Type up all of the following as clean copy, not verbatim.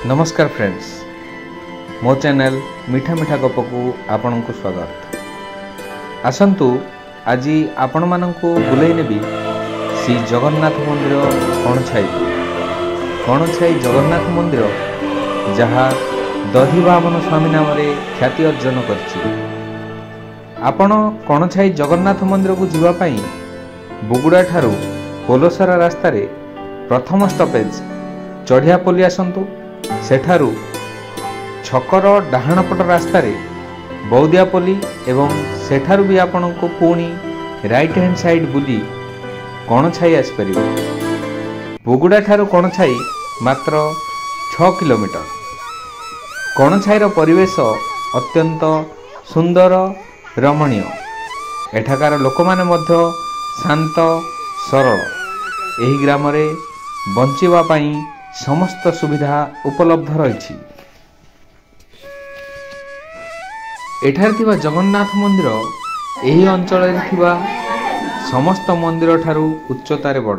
नमस्कार फ्रेंड्स, मो चैनल मीठा मीठा गप को आपण को स्वागत। आसंतु आज आपण मानंको बुलाई नेबी श्री जगन्नाथ मंदिर कणछाई जगन्नाथ मंदिर जहाँ दधिवामन स्वामी नाम ख्याति अर्जन करछि। आपण कणछाई जगन्नाथ मंदिर को जीवा पाई बुगुड़ा ठारू पोलोसरा रास्ता रे प्रथम स्टॉपेज चढ़ियापल्ली आसंतु। सेठारू छकर डाहाण पट रास्ता रे बौदियापल्ली एवं सेठारू भी आपण को पुणी राइट हैंड साइड बुली कणछाई आसपर। बुगुड़ा ठारू कणछाई मात्र 6 किलोमीटर। कणछाईर परिवेश अत्यंत सुंदर रमणीय। एठाकार लोक माने मध्य शांत सरल। एही ग्राम रे बंचिबा पाई समस्त सुविधा उपलब्ध रही। एठार थिबा जगन्नाथ मंदिर एही अंचल रे थिबा समस्त मंदिर ठारू उच्चतार बड़।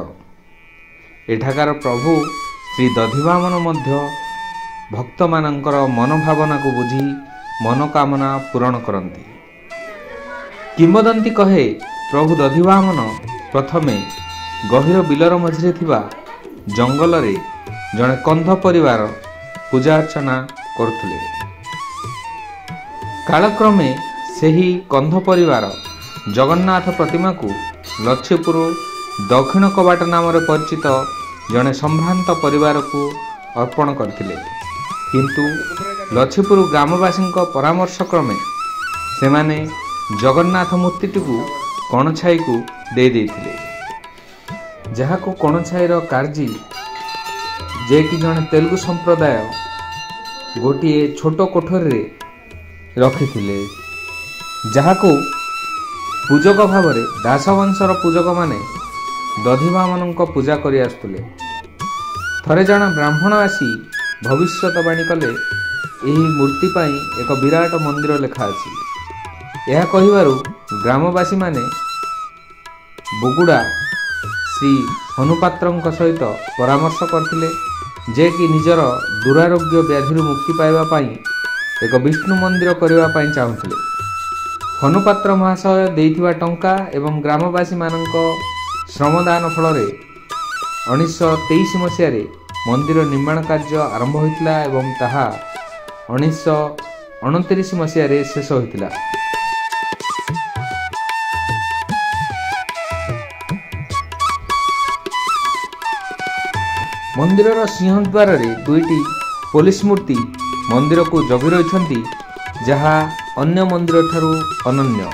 एठाकार प्रभु श्री दधिवामन मध्य भक्त मानकर मनोभावना को बुझी मनोकामना पूरण करती। किंवदंती कहे प्रभु दधिवामन प्रथमे गहिर बिलर मझिरे थिबा जंगल रे जड़े कंध परिवार पूजा अर्चना करुले। कालक्रमे सेही कंध परिवार जगन्नाथ प्रतिमा को लक्ष्मीपुर दक्षिण कबाट नाम परिचित जड़े संभ्रांत परिवार को अर्पण करथिले। किंतु लक्ष्मीपुर ग्रामवासी परामर्श क्रमे सेमाने जगन्नाथ मूर्ति को कणछाई को दे देथिले। जहाँ को कणछाईर कार्जी जे कि जड़े तेलुगु संप्रदाय गोटे छोट कोठरी रखिथिले। जहाँ को पूजक भाव में दासवंशर पूजक माने दधिवामन पूजा करि आसुले। थरे जणा ब्राह्मण आसी भविष्यवाणी कले एही मूर्ति पाई एक विराट मंदिर लेखा अछि। यह कहिबारु ग्रामवासी माने बुगुड़ा श्री हनुपात्रंक सहित परामर्श करथिले जे कि निजर दुरारोग्य व्याधि मुक्ति पाइबा पाई एक विष्णु मंदिर करबा पाई चाहुथिले। हनुपात्र महाशय देइथिबा टंका एवं ग्रामवासी मानक श्रमदान फल 1923 मसीह रे मंदिर निर्माण कार्य आरंभ होइतिला एवं ताहा 1929 मसीह रे शेष होइतिला। मंदिरर सिंहद्वार रे दुईटी पुलिस मूर्ति मंदिर को जगी रही, जहाँ अन्य मंदिर ठारू अनन्य।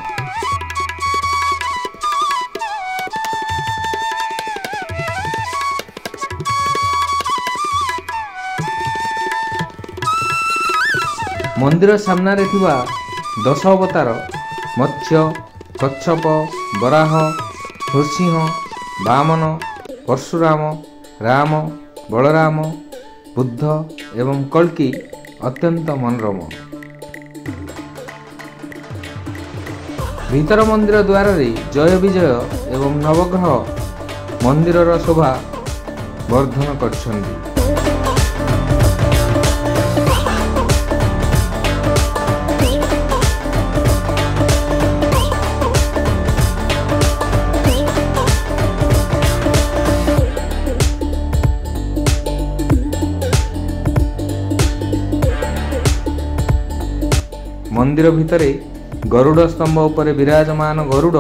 मंदिर सामना रे थिबा 10 अवतार मत्स्य, कच्छप, बराह, नृसिंह, वामन, परशुराम, राम, बलराम, बुद्ध एवं कल्की अत्यंत मनोरम। भीतर मंदिर द्वार रे जय विजय एवं नवग्रह मंदिरर शोभा वर्धन करछन्ति। मंदिर भितरे गरुड़ स्तंभ उपरे विराजमान गरुड़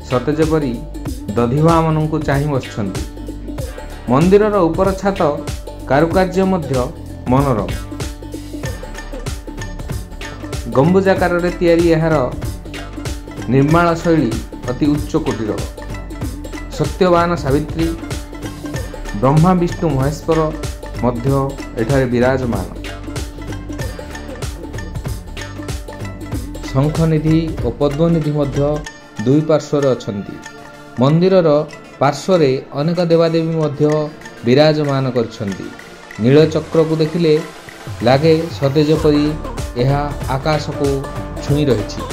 सतेज परी दधिवामन को चाहि बसछन्ति। मंदिरर उपर छात कारुकार्य मध्य मनोरम। गंबुजाकार रे तैयारी एहार निर्माण शैली अति उच्च कोटिर। सत्यवान सावित्री, ब्रह्मा विष्णु महेश्वर मध्य एठारे विराजमान। शंखनिधि और पद्मनिधि मध्य दुई पार्श्वर अछंती। मंदिरर पार्श्वरे अनेक देवादेवी मध्य विराजमान करछंती। नीलचक्र को देखिले लागे सतेज परी यह आकाश को छुई रही।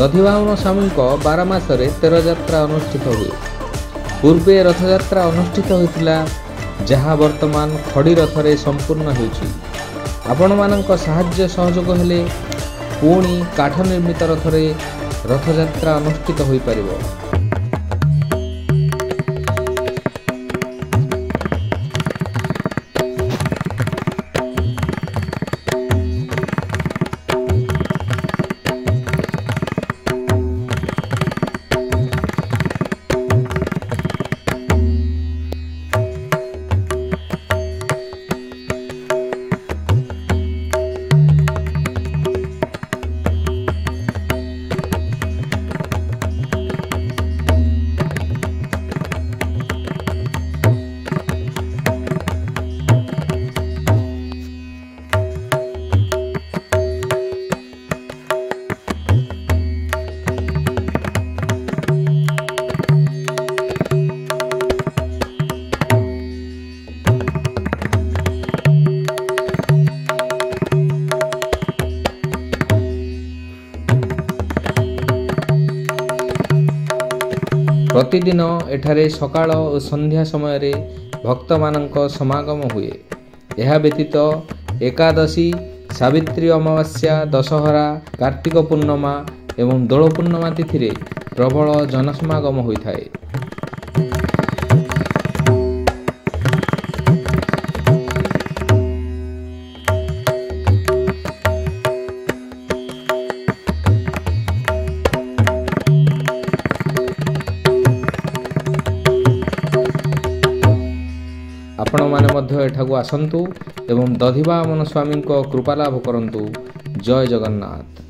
ଦଧିବାମନ ସ୍ୱାମୀଙ୍କ 12 ମାସରେ 13 ଯାତ୍ରା ଅନୁଷ୍ଠିତ ହୁଏ। ପୂର୍ବେ ରଥଯାତ୍ରା ଅନୁଷ୍ଠିତ ହୋଇଥିଲା, ଯାହା ବର୍ତ୍ତମାନ ଖଡ଼ି ରଥରେ ସମ୍ପୂର୍ଣ୍ଣ ହେଉଛି। ଆପଣମାନଙ୍କ ସାହାଯ୍ୟ ସହଯୋଗ ହେଲେ ପୁଣି କାଠ ନିର୍ମିତ ରଥରେ ରଥଯାତ୍ରା ଅନୁଷ୍ଠିତ ହୋଇପାରିବ। ପ୍ରତିଦିନ ଏଠାରେ ସକାଳ ଓ ସନ୍ଧ୍ୟା ସମୟରେ ଭକ୍ତମାନଙ୍କ ସମାଗମ ହୁଏ। ଏହା ବ୍ୟତୀତ ଏକାଦଶୀ, ସାବିତ୍ରୀ ଅମାବାସ୍ୟା, ଦଶହରା, କାର୍ତ୍ତିକ ପୂର୍ଣ୍ଣିମା ଏବଂ ଦୋଳ ପୂର୍ଣ୍ଣିମା ତିଥିରେ ପ୍ରବଳ ଜନସମାଗମ ହୋଇଥାଏ। ଆପଣମାନେ ମଧ୍ୟ ଏଠାକୁ ଆସନ୍ତୁ ଏବଂ ଦଧିବାମନ ସ୍ୱାମୀଙ୍କ କୃପା ଲାଭ କରନ୍ତୁ। ଜୟ ଜଗନ୍ନାଥ।